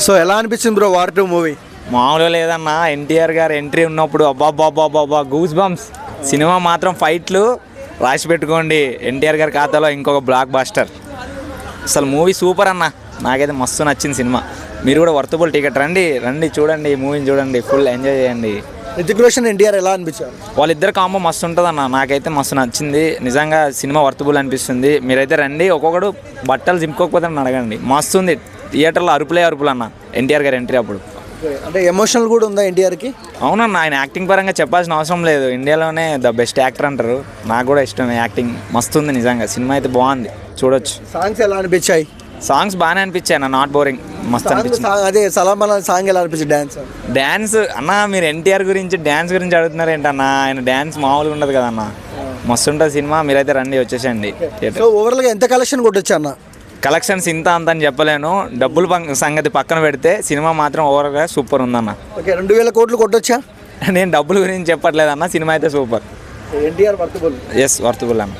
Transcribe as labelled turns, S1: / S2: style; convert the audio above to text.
S1: So ఎలా అనిపించింది bro war 2 movie?
S2: మామూలుగా లేదన్న. ఎన్టీఆర్ గారు ఎంట్రీ ఉన్నప్పుడు అబ్బాబ్బాబ్బాబ్బా గూస్ బంప్స్. సినిమా మాత్రం ఫైట్లు రాసి పెట్టుకోండి, ఎన్టీఆర్ గారి ఖాతాలో ఇంకొక బ్లాక్ బాస్టర్. అసలు మూవీ సూపర్ అన్న, నాకైతే మస్తు నచ్చింది సినిమా. మీరు కూడా వర్తబుల్ టికెట్ రండి చూడండి, మూవీని చూడండి, ఫుల్ ఎంజాయ్ చేయండి.
S1: రితిక్ రోషన్ ఎన్టీఆర్ ఎలా అనిపించారు?
S2: వాళ్ళిద్దరు కాంబో మస్తు ఉంటుంది అన్న, నాకైతే మస్తు నచ్చింది. నిజంగా సినిమా వర్తబుల్ అనిపిస్తుంది. మీరైతే రండి, ఒక్కొక్కడు బట్టలు చింపుకోకపోతే నన్ను అడగండి, మస్తు ఉంది. థియేటర్లో అరుపులే అరుపులు అన్న ఎన్టీఆర్ గారు ఎంట్రీ అప్పుడు.
S1: అంటే ఎమోషనల్ కూడా ఉందా ఎన్టీఆర్కి?
S2: అవునన్న, ఆయన యాక్టింగ్ పరంగా చెప్పాల్సిన అవసరం లేదు. ఇండియాలోనే ద బెస్ట్ యాక్టర్ అంటారు. నాకు కూడా ఇష్టమే యాక్టింగ్, మస్తు ఉంది నిజంగా. సినిమా అయితే బాగుంది, చూడొచ్చు.
S1: సాంగ్స్ ఎలా అనిపించాయి?
S2: సాంగ్స్ బాగానే అనిపించాయి అన్న, నాట్ బోరింగ్, మస్తు అనిపించింది.
S1: అదే సలాం అలా సాంగ్ ఎలా అనిపించింది?
S2: డ్యాన్స్ అన్న, మీరు ఎన్టీఆర్ గురించి డ్యాన్స్ గురించి అడుగుతున్నారు ఏంటన్నా? ఆయన డ్యాన్స్ మామూలుగా ఉండదు కదన్న, మస్తు ఉంటుంది సినిమా. మీరైతే రండి, వచ్చేసేయండి.
S1: సో ఓవరాల్గా ఎంత కలెక్షన్ కొట్టొచ్చు అన్న?
S2: కలెక్షన్స్ ఇంత అంత అని చెప్పలేను, డబ్బులు సంగతి పక్కన పెడితే సినిమా మాత్రం ఓవర్గా సూపర్ ఉందన్న.
S1: ఓకే, 2000 కోట్లు కొట్టొచ్చా?
S2: నేను డబ్బుల గురించి చెప్పట్లేదన్న, సినిమా అయితే super.
S1: NTR worthable.
S2: Yes, worthable అన్న.